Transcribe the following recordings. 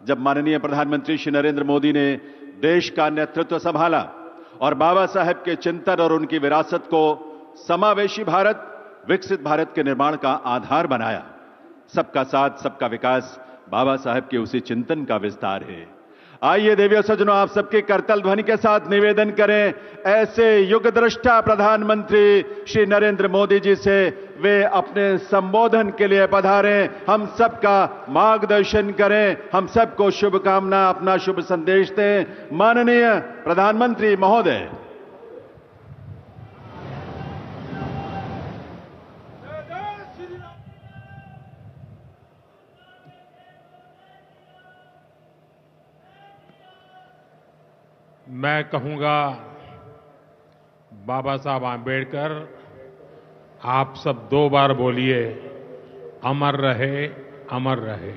जब माननीय प्रधानमंत्री श्री नरेंद्र मोदी ने देश का नेतृत्व संभाला और बाबा साहेब के चिंतन और उनकी विरासत को समावेशी भारत, विकसित भारत के निर्माण का आधार बनाया। सबका साथ, सबका विकास बाबा साहेब के उसी चिंतन का विस्तार है। आइए देवियों सज्जनों, आप सबके करतल ध्वनि के साथ निवेदन करें ऐसे युग दृष्टा प्रधानमंत्री श्री नरेंद्र मोदी जी से वे अपने संबोधन के लिए पधारें, हम सबका मार्गदर्शन करें, हम सबको शुभकामना, अपना शुभ संदेश दें। माननीय प्रधानमंत्री महोदय। मैं कहूंगा, बाबा साहब आंबेडकर, आप सब 2 बार बोलिए, अमर रहे, अमर रहे।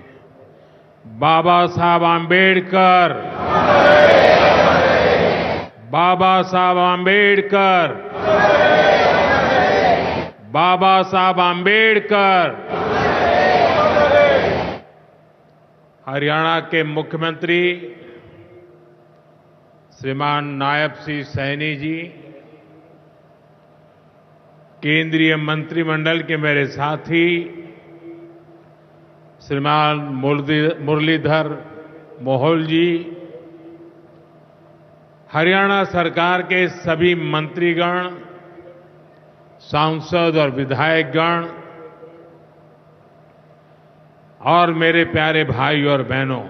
बाबा साहब आंबेडकर, बाबा साहब आंबेडकर, बाबा साहब आंबेडकर। हरियाणा के मुख्यमंत्री श्रीमान नायब सिंह सैनी जी, केंद्रीय मंत्रिमंडल के मेरे साथी श्रीमान मुरलीधर मोहोल जी, हरियाणा सरकार के सभी मंत्रीगण, सांसद और विधायकगण और मेरे प्यारे भाई और बहनों,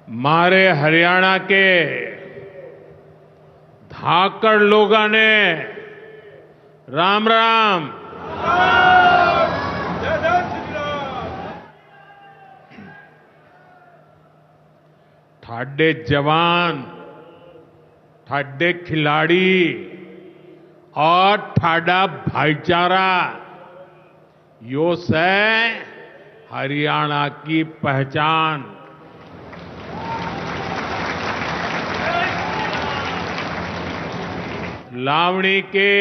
मारे हरियाणा के धाकड़ लोगों ने राम राम। ठाडे जवान, ठाडे खिलाड़ी और ठाडा भाईचारा, यो से हरियाणा की पहचान। लावणी के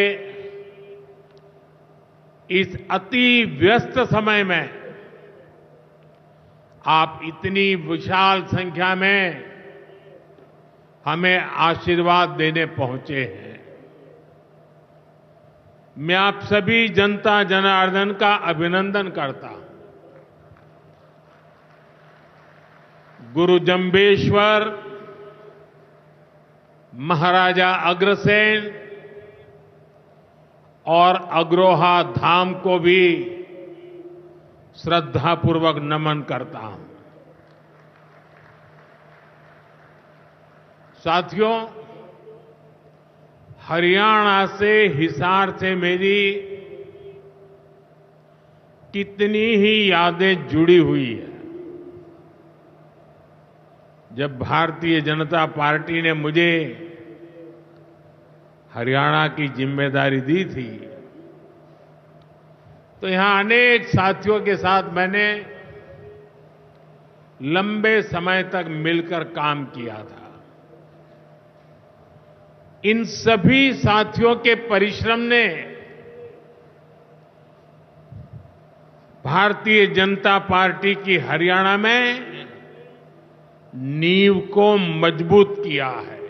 इस अति व्यस्त समय में आप इतनी विशाल संख्या में हमें आशीर्वाद देने पहुंचे हैं। मैं आप सभी जनता जनार्दन का अभिनंदन करता हूं। गुरु जंबेश्वर, महाराजा अग्रसेन और अग्रोहा धाम को भी श्रद्धापूर्वक नमन करता हूं। साथियों, हरियाणा से, हिसार से मेरी कितनी ही यादें जुड़ी हुई है। जब भारतीय जनता पार्टी ने मुझे हरियाणा की जिम्मेदारी दी थी, तो यहां अनेक साथियों के साथ मैंने लंबे समय तक मिलकर काम किया था। इन सभी साथियों के परिश्रम ने भारतीय जनता पार्टी की हरियाणा में नींव को मजबूत किया है।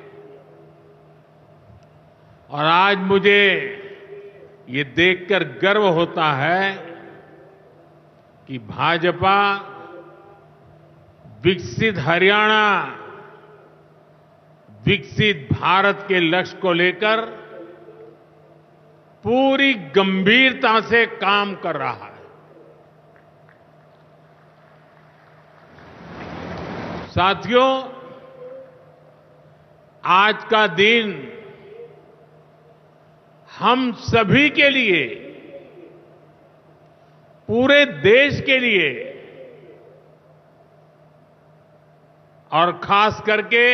और आज मुझे ये देखकर गर्व होता है कि भाजपा विकसित हरियाणा, विकसित भारत के लक्ष्य को लेकर पूरी गंभीरता से काम कर रहा है। साथियों, आज का दिन हम सभी के लिए, पूरे देश के लिए और खास करके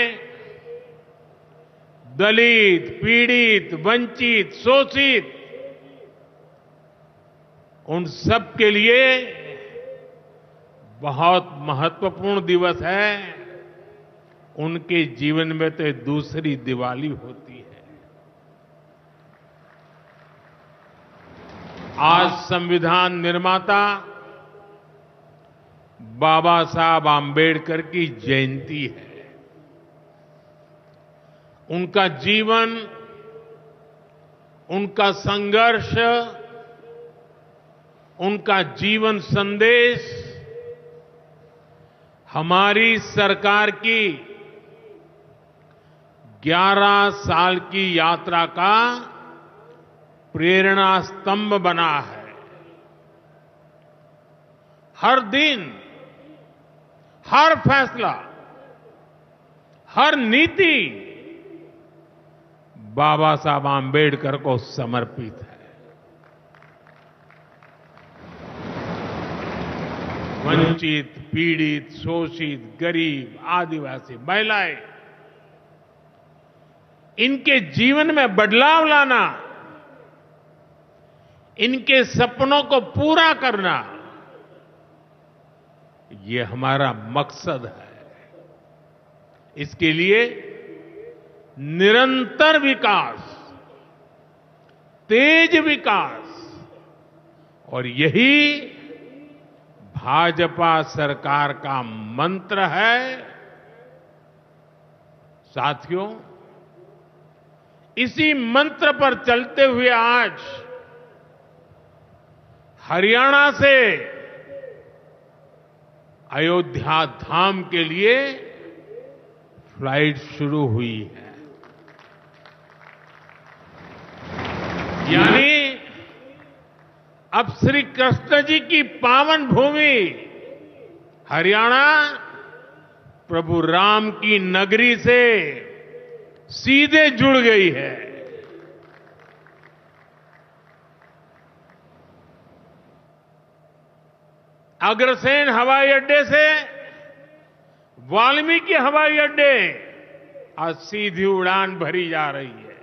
दलित, पीड़ित, वंचित, शोषित, उन सब के लिए बहुत महत्वपूर्ण दिवस है। उनके जीवन में तो दूसरी दिवाली होती है। आज संविधान निर्माता बाबा साहब आम्बेडकर की जयंती है। उनका जीवन, उनका संघर्ष, उनका जीवन संदेश हमारी सरकार की 11 साल की यात्रा का प्रेरणा स्तंभ बना है। हर दिन, हर फैसला, हर नीति बाबा साहब आम्बेडकर को समर्पित है। वंचित, पीड़ित, शोषित, गरीब, आदिवासी, महिलाएं, इनके जीवन में बदलाव लाना, इनके सपनों को पूरा करना, ये हमारा मकसद है। इसके लिए निरंतर विकास, तेज विकास, और यही भाजपा सरकार का मंत्र है। साथियों, इसी मंत्र पर चलते हुए आज हरियाणा से अयोध्या धाम के लिए फ्लाइट शुरू हुई है। यानी अब श्री कृष्ण जी की पावन भूमि हरियाणा प्रभु राम की नगरी से सीधे जुड़ गई है। अग्रसेन हवाई अड्डे से वाल्मीकि हवाई अड्डे आज सीधी उड़ान भरी जा रही है।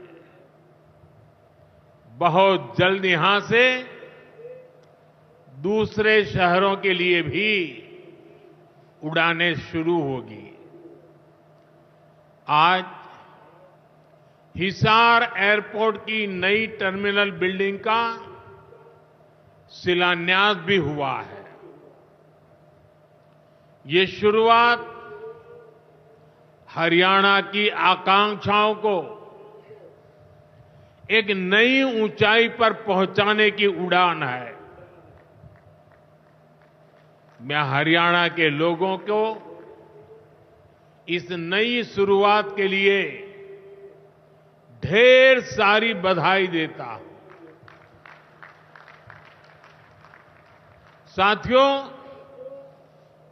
बहुत जल्द यहां से दूसरे शहरों के लिए भी उड़ानें शुरू होगी। आज हिसार एयरपोर्ट की नई टर्मिनल बिल्डिंग का शिलान्यास भी हुआ है। ये शुरुआत हरियाणा की आकांक्षाओं को एक नई ऊंचाई पर पहुंचाने की उड़ान है। मैं हरियाणा के लोगों को इस नई शुरुआत के लिए ढेर सारी बधाई देता हूं। साथियों,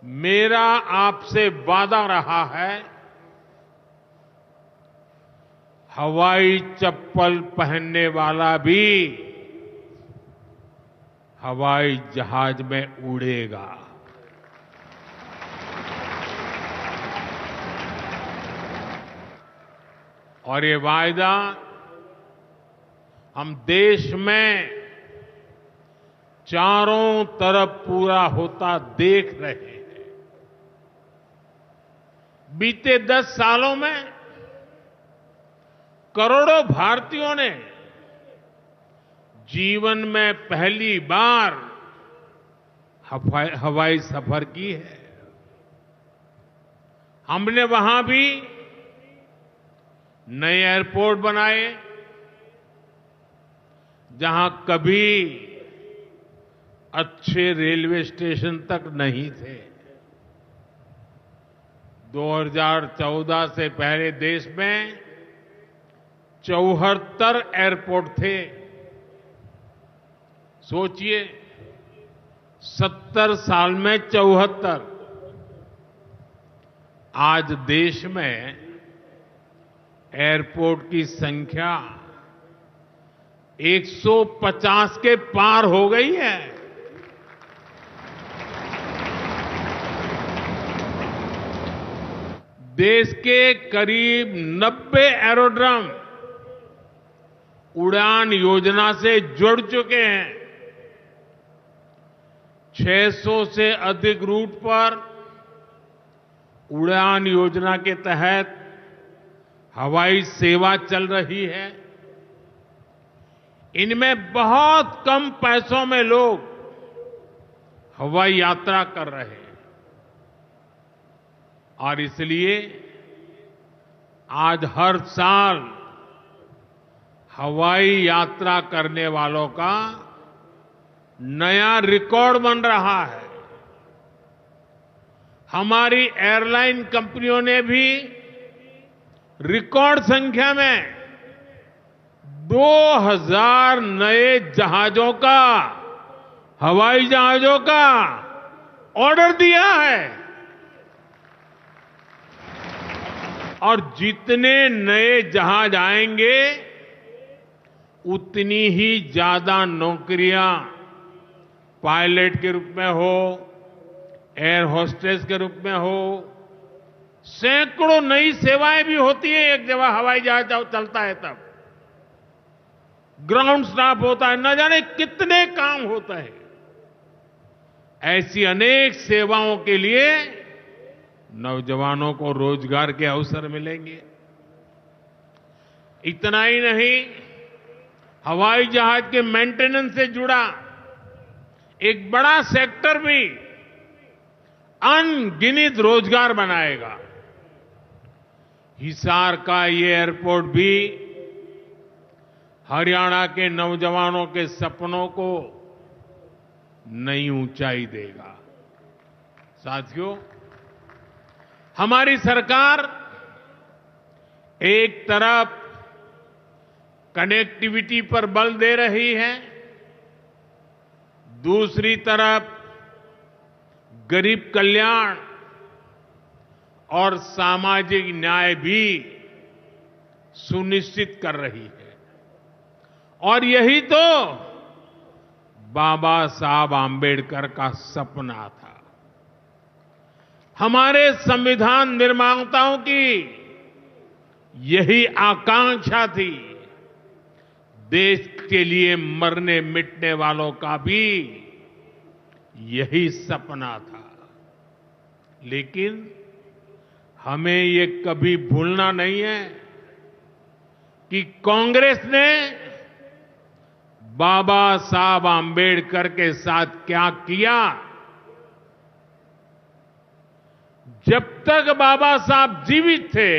मेरा आपसे वादा रहा है, हवाई चप्पल पहनने वाला भी हवाई जहाज में उड़ेगा। और ये वायदा हम देश में चारों तरफ पूरा होता देख रहे हैं। बीते 10 सालों में करोड़ों भारतीयों ने जीवन में पहली बार हवाई सफर की है। हमने वहां भी नए एयरपोर्ट बनाए, जहां कभी अच्छे रेलवे स्टेशन तक नहीं थे। 2014 से पहले देश में 74 एयरपोर्ट थे। सोचिए, 70 साल में 74। आज देश में एयरपोर्ट की संख्या 150 के पार हो गई है। देश के करीब 90 एरोड्रम उड़ान योजना से जुड़ चुके हैं। 600 से अधिक रूट पर उड़ान योजना के तहत हवाई सेवा चल रही है। इनमें बहुत कम पैसों में लोग हवाई यात्रा कर रहे हैं। और इसलिए आज हर साल हवाई यात्रा करने वालों का नया रिकॉर्ड बन रहा है। हमारी एयरलाइन कंपनियों ने भी रिकॉर्ड संख्या में 2000 नए जहाजों का, हवाई जहाजों का ऑर्डर दिया है। और जितने नए जहाज आएंगे उतनी ही ज्यादा नौकरियां पायलट के रूप में हो, एयर होस्टेस के रूप में हो, सैकड़ों नई सेवाएं भी होती है। एक जगह हवाई जहाज चलता है तब ग्राउंड स्टाफ होता है, न जाने कितने काम होते हैं। ऐसी अनेक सेवाओं के लिए नौजवानों को रोजगार के अवसर मिलेंगे। इतना ही नहीं, हवाई जहाज के मेंटेनेंस से जुड़ा एक बड़ा सेक्टर भी अनगिनत रोजगार बनाएगा। हिसार का ये एयरपोर्ट भी हरियाणा के नौजवानों के सपनों को नई ऊंचाई देगा। साथियों, हमारी सरकार एक तरफ कनेक्टिविटी पर बल दे रही है, दूसरी तरफ गरीब कल्याण और सामाजिक न्याय भी सुनिश्चित कर रही है। और यही तो बाबा साहब आंबेडकर का सपना था। हमारे संविधान निर्माताओं की यही आकांक्षा थी। देश के लिए मरने मिटने वालों का भी यही सपना था। लेकिन हमें ये कभी भूलना नहीं है कि कांग्रेस ने बाबा साहब आंबेडकर के साथ क्या किया। जब तक बाबा साहब जीवित थे,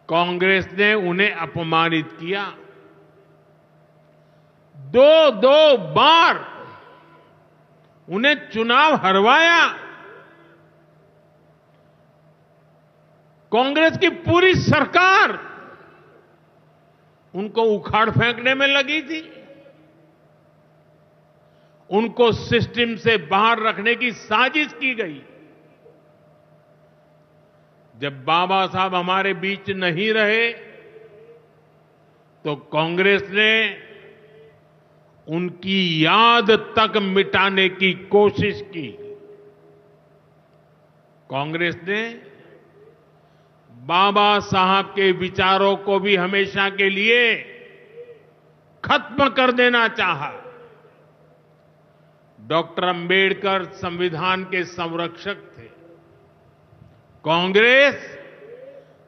कांग्रेस ने उन्हें अपमानित किया। दो बार उन्हें चुनाव हरवाया। कांग्रेस की पूरी सरकार उनको उखाड़ फेंकने में लगी थी। उनको सिस्टम से बाहर रखने की साजिश की गई। जब बाबा साहब हमारे बीच नहीं रहे तो कांग्रेस ने उनकी याद तक मिटाने की कोशिश की। कांग्रेस ने बाबा साहब के विचारों को भी हमेशा के लिए खत्म कर देना चाहा। डॉक्टर अंबेडकर संविधान के संरक्षक थे। कांग्रेस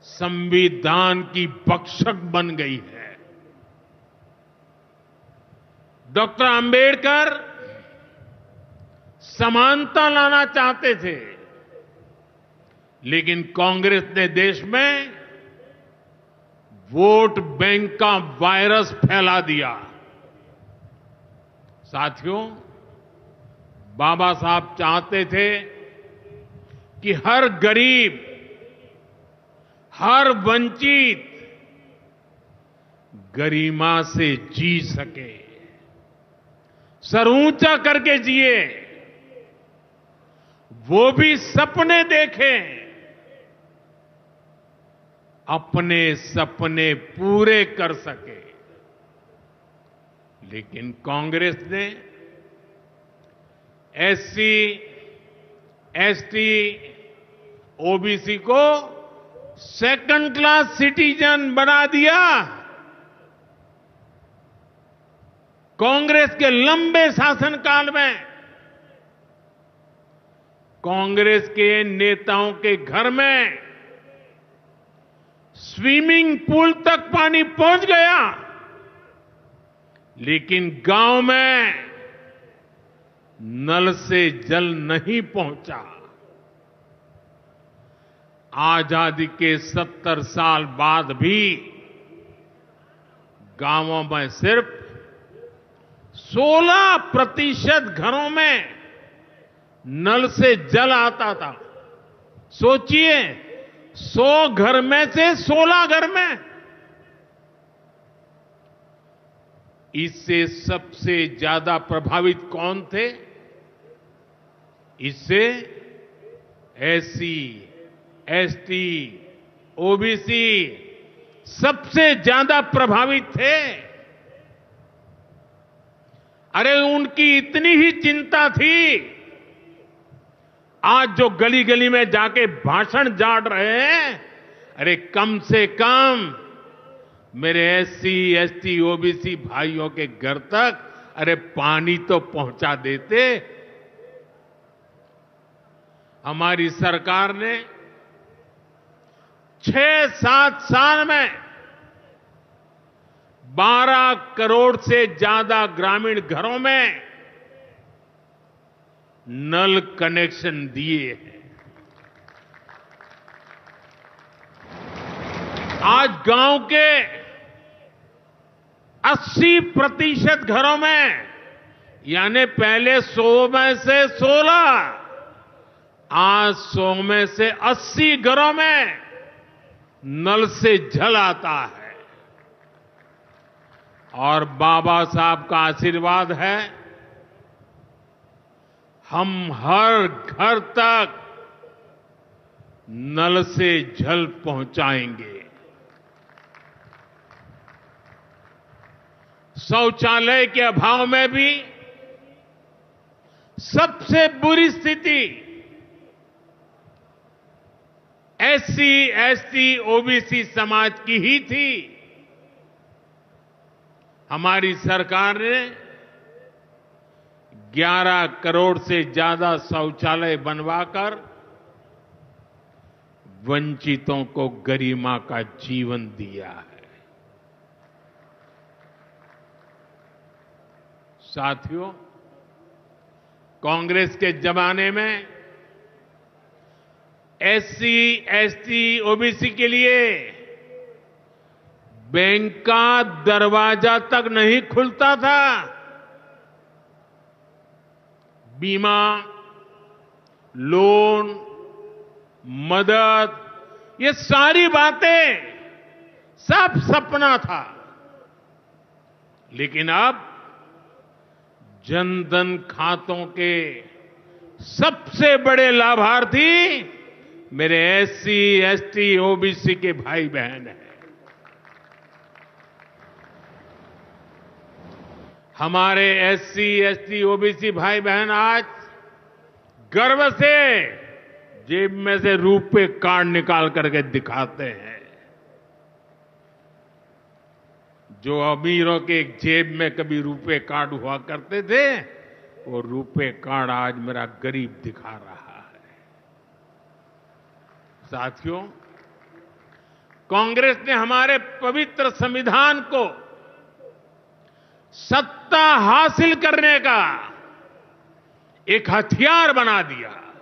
संविधान की भक्षक बन गई है। डॉक्टर अंबेडकर समानता लाना चाहते थे, लेकिन कांग्रेस ने देश में वोट बैंक का वायरस फैला दिया। साथियों, बाबा साहब चाहते थे कि हर गरीब, हर वंचित गरिमा से जी सके, सर ऊंचा करके जिए, वो भी सपने देखें, अपने सपने पूरे कर सके। लेकिन कांग्रेस ने एससी, एसटी, ओबीसी को सेकंड क्लास सिटीजन बना दिया। कांग्रेस के लंबे शासनकाल में कांग्रेस के नेताओं के घर में स्विमिंग पूल तक पानी पहुंच गया, लेकिन गांव में नल से जल नहीं पहुंचा। आजादी के 70 साल बाद भी गांवों में सिर्फ 16% घरों में नल से जल आता था। सोचिए, 100 घर में से 16 घर में। इससे सबसे ज्यादा प्रभावित कौन थे? इससे एससी, एसटी, ओबीसी सबसे ज्यादा प्रभावित थे। अरे उनकी इतनी ही चिंता थी, आज जो गली गली में जाके भाषण झाड़ रहे हैं, अरे कम से कम मेरे एससी, एसटी, ओबीसी भाइयों के घर तक अरे पानी तो पहुंचा देते। हमारी सरकार ने 6-7 साल में 12 करोड़ से ज्यादा ग्रामीण घरों में नल कनेक्शन दिए हैं। आज गांव के 80% घरों में, यानी पहले 100 में से 16, आज 100 में से 80 घरों में नल से जल आता है। और बाबा साहब का आशीर्वाद है, हम हर घर तक नल से जल पहुंचाएंगे। शौचालय के अभाव में भी सबसे बुरी स्थिति एससी, एसटी, ओबीसी समाज की ही थी। हमारी सरकार ने 11 करोड़ से ज्यादा शौचालय बनवाकर वंचितों को गरिमा का जीवन दिया है। साथियों, कांग्रेस के जमाने में एससी, एसटी, ओबीसी के लिए बैंक का दरवाजा तक नहीं खुलता था। बीमा, लोन, मदद, ये सारी बातें सब सपना था। लेकिन अब जनधन खातों के सबसे बड़े लाभार्थी मेरे एससी, एसटी, ओबीसी के भाई बहन हैं। हमारे एससी, एसटी, ओबीसी भाई बहन आज गर्व से जेब में से रुपए कार्ड निकाल करके दिखाते हैं। जो अमीरों के जेब में कभी रुपए कार्ड हुआ करते थे, वो रुपए कार्ड आज मेरा गरीब दिखा रहा है। साथियों, कांग्रेस ने हमारे पवित्र संविधान को सत्ता हासिल करने का एक हथियार बना दिया।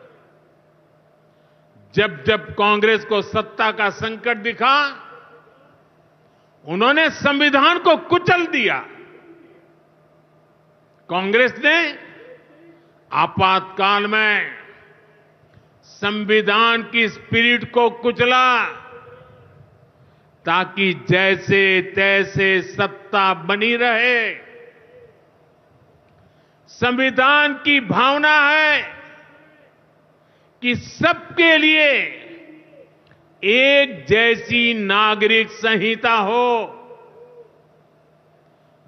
जब जब कांग्रेस को सत्ता का संकट दिखा, उन्होंने संविधान को कुचल दिया। कांग्रेस ने आपातकाल में संविधान की स्पिरिट को कुचला, ताकि जैसे तैसे सत्ता बनी रहे। संविधान की भावना है कि सबके लिए एक जैसी नागरिक संहिता हो,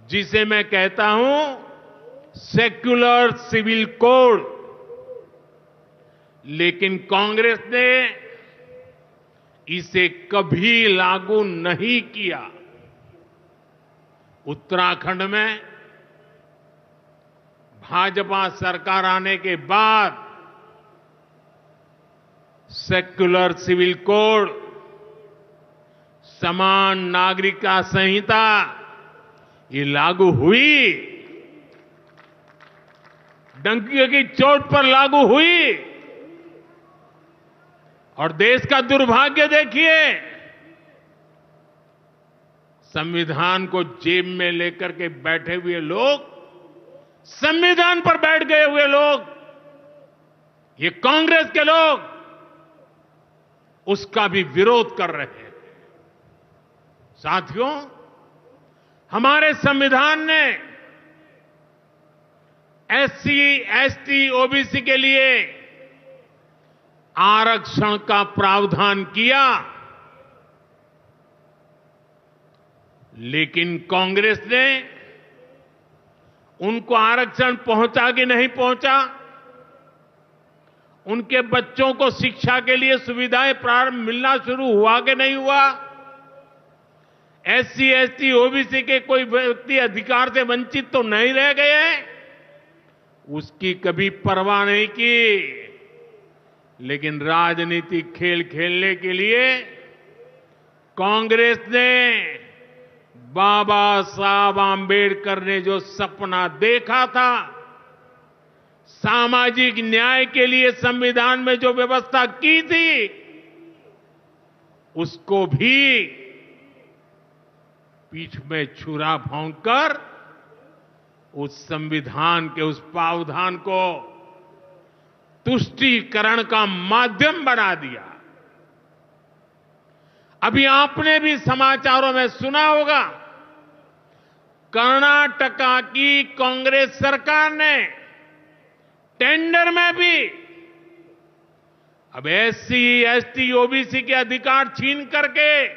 जिसे मैं कहता हूं सेक्युलर सिविल कोड। लेकिन कांग्रेस ने इसे कभी लागू नहीं किया। उत्तराखंड में भाजपा सरकार आने के बाद सेक्युलर सिविल कोड, समान नागरिकता संहिता, ये लागू हुई। डंकी की चोट पर लागू हुई। और देश का दुर्भाग्य देखिए, संविधान को जेब में लेकर के बैठे हुए लोग, संविधान पर बैठ गए हुए लोग, ये कांग्रेस के लोग उसका भी विरोध कर रहे हैं। साथियों, हमारे संविधान ने एससी, एसटी, ओबीसी के लिए आरक्षण का प्रावधान किया, लेकिन कांग्रेस ने उनको आरक्षण पहुंचा कि नहीं पहुंचा, उनके बच्चों को शिक्षा के लिए सुविधाएं प्रारंभ मिलना शुरू हुआ कि नहीं हुआ, एससी, एसटी, ओबीसी के कोई व्यक्ति अधिकार से वंचित तो नहीं रह गए, उसकी कभी परवाह नहीं की। लेकिन राजनीतिक खेल खेलने के लिए कांग्रेस ने बाबा साहब आंबेडकर ने जो सपना देखा था, सामाजिक न्याय के लिए संविधान में जो व्यवस्था की थी, उसको भी पीठ में छुरा भोंककर उस संविधान के उस प्रावधान को तुष्टीकरण का माध्यम बना दिया। अभी आपने भी समाचारों में सुना होगा, कर्नाटका की कांग्रेस सरकार ने टेंडर में भी अब एससी, एसटी, ओबीसी के अधिकार छीन करके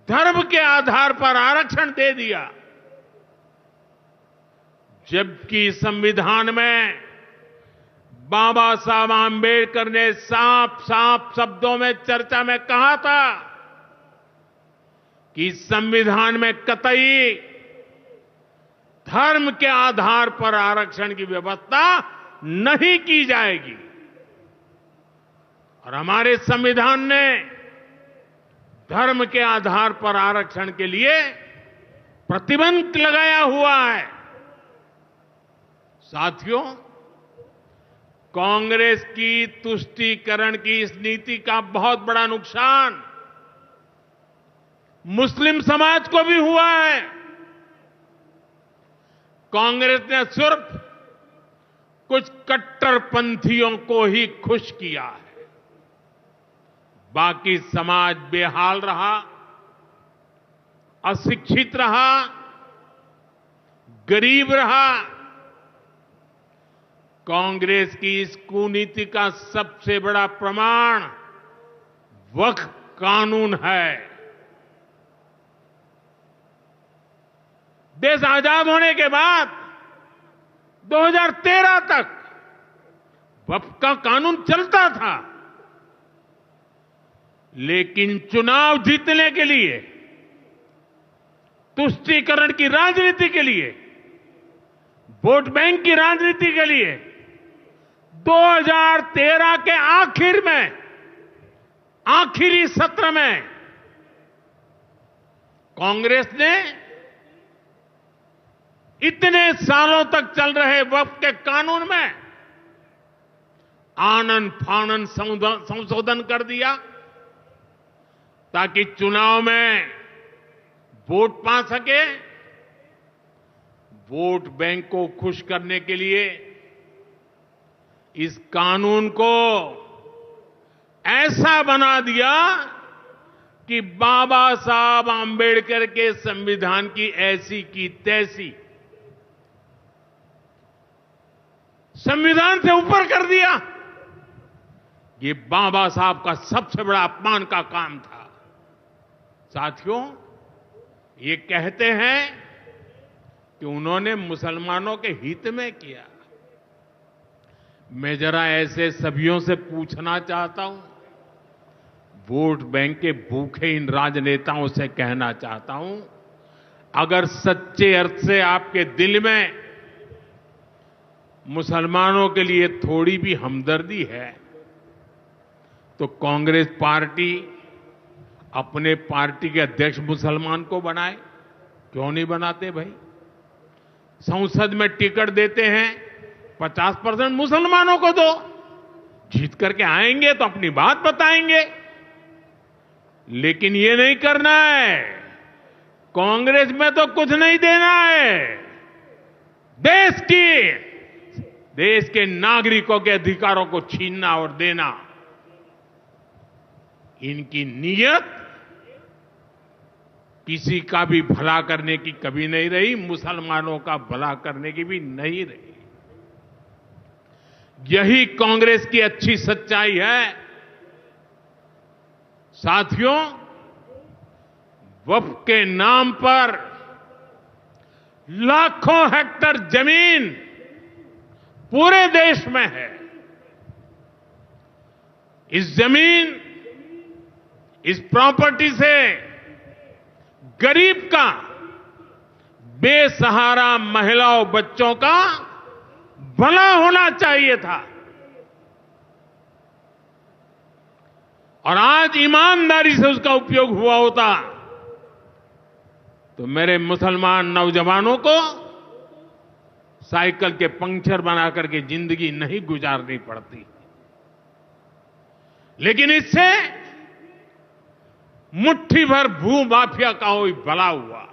धर्म के आधार पर आरक्षण दे दिया, जबकि संविधान में बाबा साहब आंबेडकर ने साफ साफ शब्दों में चर्चा में कहा था कि संविधान में कतई धर्म के आधार पर आरक्षण की व्यवस्था नहीं की जाएगी। और हमारे संविधान ने धर्म के आधार पर आरक्षण के लिए प्रतिबंध लगाया हुआ है। साथियों, कांग्रेस की तुष्टीकरण की इस नीति का बहुत बड़ा नुकसान मुस्लिम समाज को भी हुआ है। कांग्रेस ने सिर्फ कुछ कट्टरपंथियों को ही खुश किया है, बाकी समाज बेहाल रहा, अशिक्षित रहा, गरीब रहा। कांग्रेस की इस कुनीति का सबसे बड़ा प्रमाण वक्फ कानून है। देश आजाद होने के बाद 2013 तक वक्फ का कानून चलता था, लेकिन चुनाव जीतने के लिए, तुष्टीकरण की राजनीति के लिए, वोट बैंक की राजनीति के लिए 2013 के आखिर में, आखिरी सत्र में कांग्रेस ने इतने सालों तक चल रहे वक्फ के कानून में आनन फानन संशोधन कर दिया ताकि चुनाव में वोट पा सके। वोट बैंक को खुश करने के लिए इस कानून को ऐसा बना दिया कि बाबा साहब आंबेडकर के संविधान की ऐसी की तैसी, संविधान से ऊपर कर दिया। ये बाबा साहब का सबसे बड़ा अपमान का काम था। साथियों, ये कहते हैं कि उन्होंने मुसलमानों के हित में किया। मैं जरा ऐसे सभियों से पूछना चाहता हूं, वोट बैंक के भूखे इन राजनेताओं से कहना चाहता हूं, अगर सच्चे अर्थ से आपके दिल में मुसलमानों के लिए थोड़ी भी हमदर्दी है, तो कांग्रेस पार्टी अपने पार्टी के अध्यक्ष मुसलमान को बनाए। क्यों नहीं बनाते भाई? संसद में टिकट देते हैं, 50% मुसलमानों को दो। जीत करके आएंगे तो अपनी बात बताएंगे, लेकिन ये नहीं करना है। कांग्रेस में तो कुछ नहीं देना है। देश के नागरिकों के अधिकारों को छीनना और देना, इनकी नीयत किसी का भी भला करने की कभी नहीं रही, मुसलमानों का भला करने की भी नहीं रही। यही कांग्रेस की अच्छी सच्चाई है। साथियों, वक्फ के नाम पर लाखों हेक्टेयर जमीन पूरे देश में है। इस जमीन, इस प्रॉपर्टी से गरीब का, बेसहारा महिलाओं बच्चों का भला होना चाहिए था। और आज ईमानदारी से उसका उपयोग हुआ होता तो मेरे मुसलमान नौजवानों को साइकिल के पंक्चर बना करके जिंदगी नहीं गुजारनी पड़ती। लेकिन इससे मुट्ठी भर भू माफिया का कोई भला हुआ।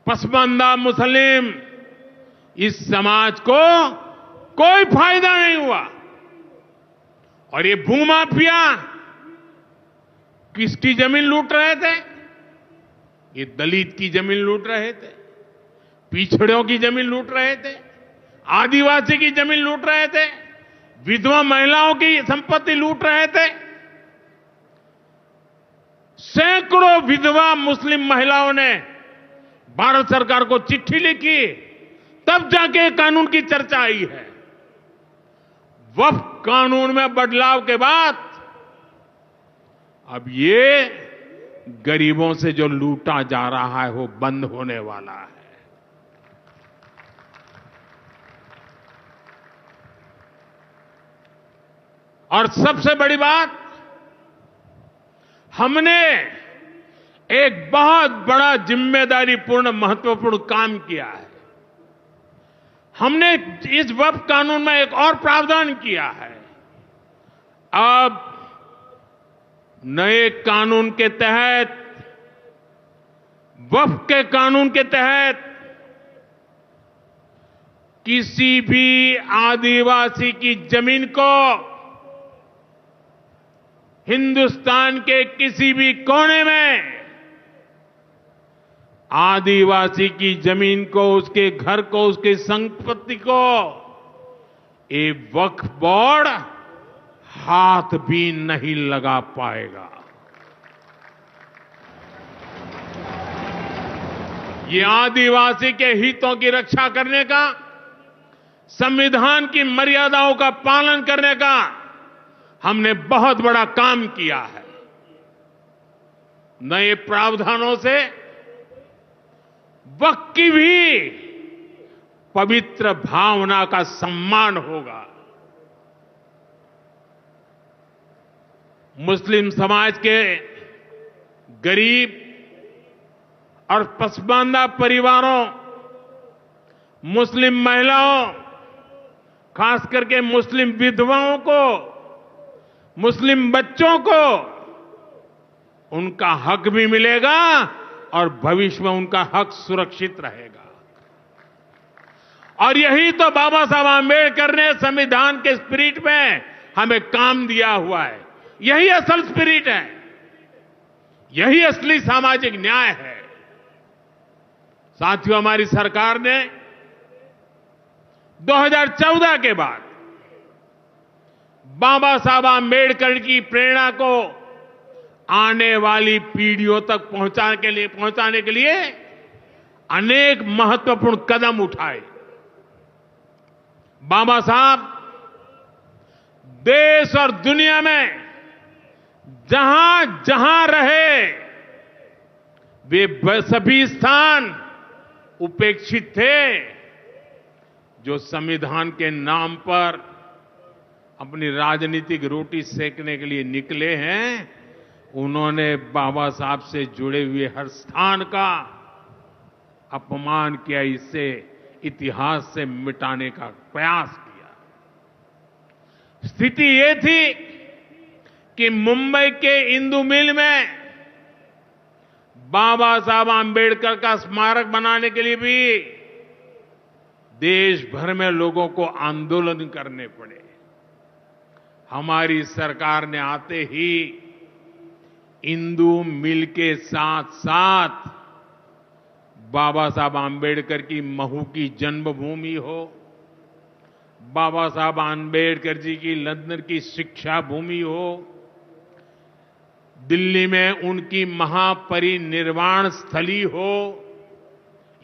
पसमानदा मुस्लिम इस समाज को कोई फायदा नहीं हुआ। और ये भूमाफिया किसकी जमीन लूट रहे थे? ये दलित की जमीन लूट रहे थे, पिछड़ों की जमीन लूट रहे थे, आदिवासी की जमीन लूट रहे थे, विधवा महिलाओं की संपत्ति लूट रहे थे। सैकड़ों विधवा मुस्लिम महिलाओं ने भारत सरकार को चिट्ठी लिखी, तब जाके कानून की चर्चा आई है। वक्फ कानून में बदलाव के बाद अब ये गरीबों से जो लूटा जा रहा है वो बंद होने वाला है। और सबसे बड़ी बात, हमने एक बहुत बड़ा जिम्मेदारीपूर्ण महत्वपूर्ण काम किया है। हमने इस वक्फ कानून में एक और प्रावधान किया है। अब नए कानून के तहत, वक्फ के कानून के तहत, किसी भी आदिवासी की जमीन को हिंदुस्तान के किसी भी कोने में आदिवासी की जमीन को, उसके घर को, उसकी संपत्ति को ये वक्फ बोर्ड हाथ भी नहीं लगा पाएगा। ये आदिवासी के हितों की रक्षा करने का, संविधान की मर्यादाओं का पालन करने का हमने बहुत बड़ा काम किया है। नए प्रावधानों से वक्फ की भी पवित्र भावना का सम्मान होगा। मुस्लिम समाज के गरीब और पसमानदा परिवारों, मुस्लिम महिलाओं, खास करके मुस्लिम विधवाओं को, मुस्लिम बच्चों को उनका हक भी मिलेगा और भविष्य में उनका हक सुरक्षित रहेगा। और यही तो बाबा साहब आंबेडकर ने संविधान के स्पिरिट में हमें काम दिया हुआ है। यही असल स्पिरिट है, यही असली सामाजिक न्याय है। साथियों, हमारी सरकार ने 2014 के बाद बाबा साहब आंबेडकर की प्रेरणा को आने वाली पीढ़ियों तक पहुंचाने के लिए अनेक महत्वपूर्ण कदम उठाए। बाबा साहब देश और दुनिया में जहां जहां रहे, वे सभी स्थान उपेक्षित थे। जो संविधान के नाम पर अपनी राजनीतिक रोटी सेकने के लिए निकले हैं, उन्होंने बाबा साहब से जुड़े हुए हर स्थान का अपमान किया, इसे इतिहास से मिटाने का प्रयास किया। स्थिति ये थी कि मुंबई के इंदु मिल में बाबा साहब आंबेडकर का स्मारक बनाने के लिए भी देश भर में लोगों को आंदोलन करने पड़े। हमारी सरकार ने आते ही इंदु मिल के साथ साथ बाबा साहब आंबेडकर की महू की जन्मभूमि हो, बाबा साहब आंबेडकर जी की लंदन की शिक्षा भूमि हो, दिल्ली में उनकी महापरिनिर्वाण स्थली हो,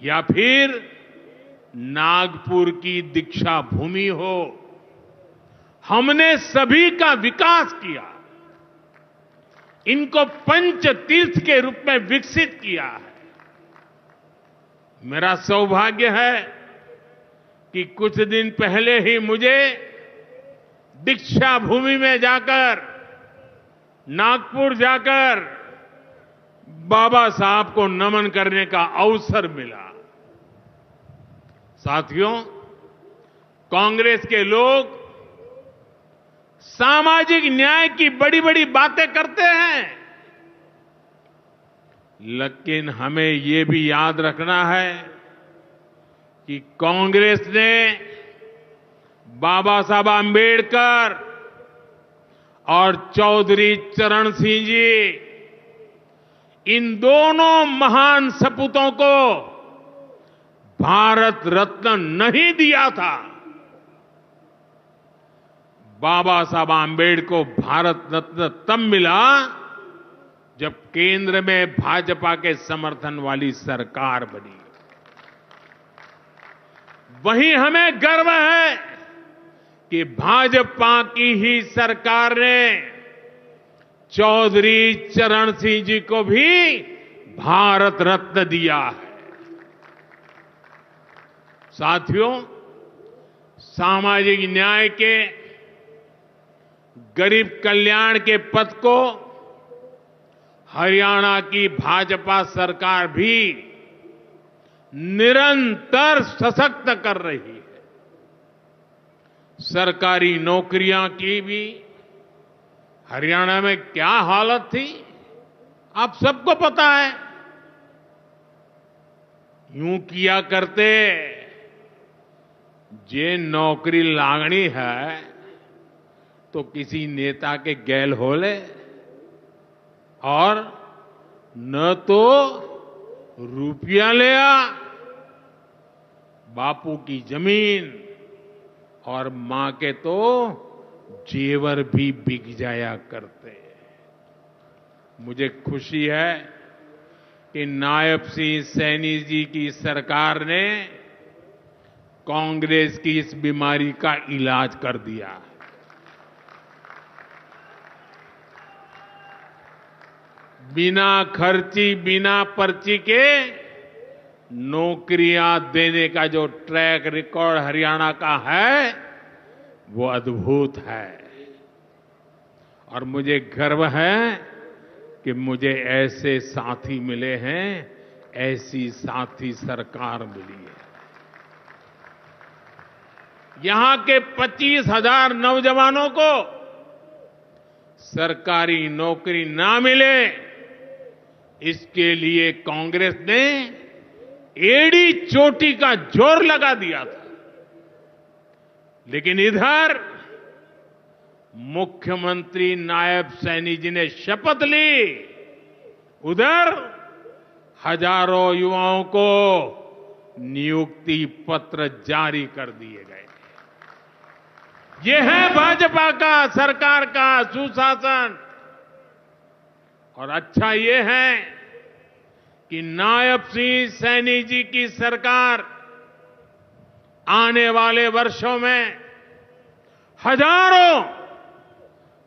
या फिर नागपुर की दीक्षा भूमि हो, हमने सभी का विकास किया। इनको पंच तीर्थ के रूप में विकसित किया है। मेरा सौभाग्य है कि कुछ दिन पहले ही मुझे दीक्षा भूमि में जाकर, नागपुर जाकर बाबा साहब को नमन करने का अवसर मिला। साथियों, कांग्रेस के लोग सामाजिक न्याय की बड़ी बड़ी बातें करते हैं, लेकिन हमें ये भी याद रखना है कि कांग्रेस ने बाबा साहब आंबेडकर और चौधरी चरण सिंह जी, इन दोनों महान सपूतों को भारत रत्न नहीं दिया था। बाबा साहब आंबेडकर को भारत रत्न तब मिला जब केंद्र में भाजपा के समर्थन वाली सरकार बनी। वहीं हमें गर्व है कि भाजपा की ही सरकार ने चौधरी चरण सिंह जी को भी भारत रत्न दिया है। साथियों, सामाजिक न्याय के, गरीब कल्याण के पथ को हरियाणा की भाजपा सरकार भी निरंतर सशक्त कर रही है। सरकारी नौकरियां की भी हरियाणा में क्या हालत थी, आप सबको पता है। यूं किया करते, जे नौकरी लागनी है तो किसी नेता के गैल हो ले, और न तो रुपया ले आ, बापू की जमीन और मां के तो जेवर भी बिक जाया करते। मुझे खुशी है कि नायब सिंह सैनी जी की सरकार ने कांग्रेस की इस बीमारी का इलाज कर दिया है। बिना खर्ची, बिना पर्ची के नौकरियां देने का जो ट्रैक रिकॉर्ड हरियाणा का है, वो अद्भुत है। और मुझे गर्व है कि मुझे ऐसे साथी मिले हैं, ऐसी साथी सरकार मिली है। यहां के 25,000 नौजवानों को सरकारी नौकरी ना मिले, इसके लिए कांग्रेस ने एड़ी चोटी का जोर लगा दिया था। लेकिन इधर मुख्यमंत्री नायब सैनी जी ने शपथ ली, उधर हजारों युवाओं को नियुक्ति पत्र जारी कर दिए गए। ये है भाजपा का, सरकार का सुशासन। और अच्छा ये है कि नायब सिंह सैनी जी की सरकार आने वाले वर्षों में हजारों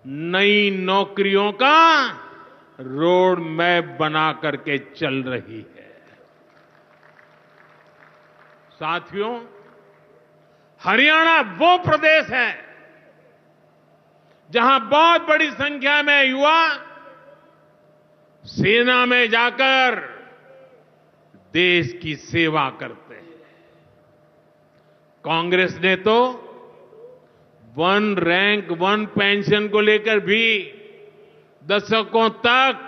नई नौकरियों का रोड मैप बना करके चल रही है। साथियों, हरियाणा वो प्रदेश है जहां बहुत बड़ी संख्या में युवा सेना में जाकर देश की सेवा करते हैं। कांग्रेस ने तो वन रैंक वन पेंशन को लेकर भी दशकों तक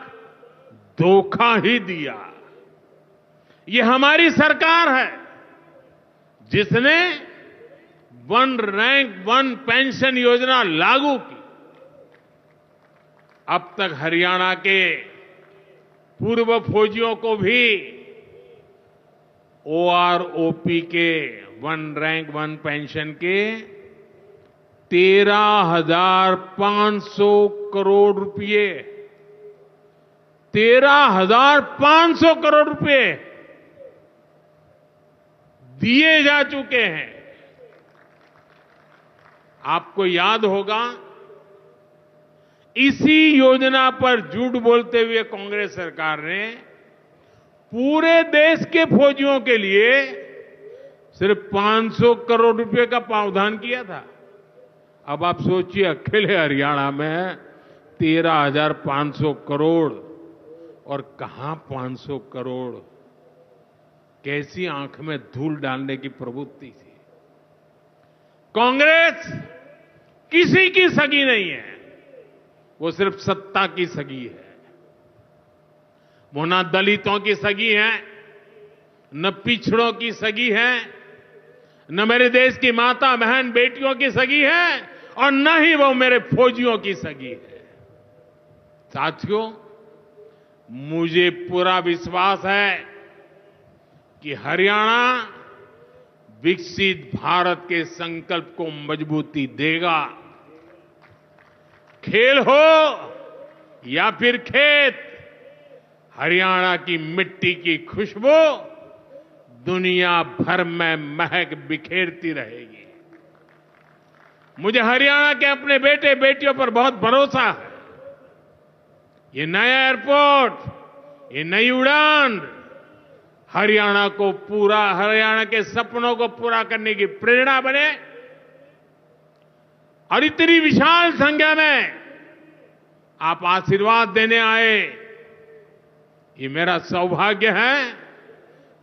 धोखा ही दिया। ये हमारी सरकार है जिसने वन रैंक वन पेंशन योजना लागू की। अब तक हरियाणा के पूर्व फौजियों को भी ओआरओपी के वन रैंक वन पेंशन के 13,500 करोड़ रुपए 13,500 करोड़ रुपए दिए जा चुके हैं। आपको याद होगा, इसी योजना पर झूठ बोलते हुए कांग्रेस सरकार ने पूरे देश के फौजियों के लिए सिर्फ 500 करोड़ रुपए का प्रावधान किया था। अब आप सोचिए, अकेले हरियाणा में 13,500 करोड़, और कहां 500 करोड़, कैसी आंख में धूल डालने की प्रवृत्ति थी। कांग्रेस किसी की सगी नहीं है, वो सिर्फ सत्ता की सगी है। वो न दलितों की सगी है, न पिछड़ों की सगी है, न मेरे देश की माता बहन बेटियों की सगी है, और न ही वो मेरे फौजियों की सगी है। साथियों, मुझे पूरा विश्वास है कि हरियाणा विकसित भारत के संकल्प को मजबूती देगा। खेल हो या फिर खेत, हरियाणा की मिट्टी की खुशबू दुनिया भर में महक बिखेरती रहेगी। मुझे हरियाणा के अपने बेटे बेटियों पर बहुत भरोसा है। ये नया एयरपोर्ट, ये नई उड़ान हरियाणा के सपनों को पूरा करने की प्रेरणा बने, और इतनी विशाल संख्या में आप आशीर्वाद देने आए, ये मेरा सौभाग्य है।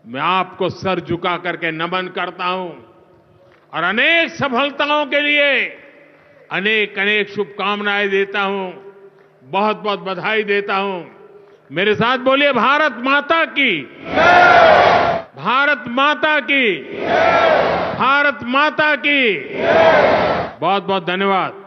मैं आपको सर झुका करके नमन करता हूं, और अनेक सफलताओं के लिए अनेक अनेक शुभकामनाएं देता हूं, बहुत बहुत बधाई देता हूं। मेरे साथ बोलिए, भारत माता की, भारत माता की, भारत माता की। बहुत बहुत धन्यवाद।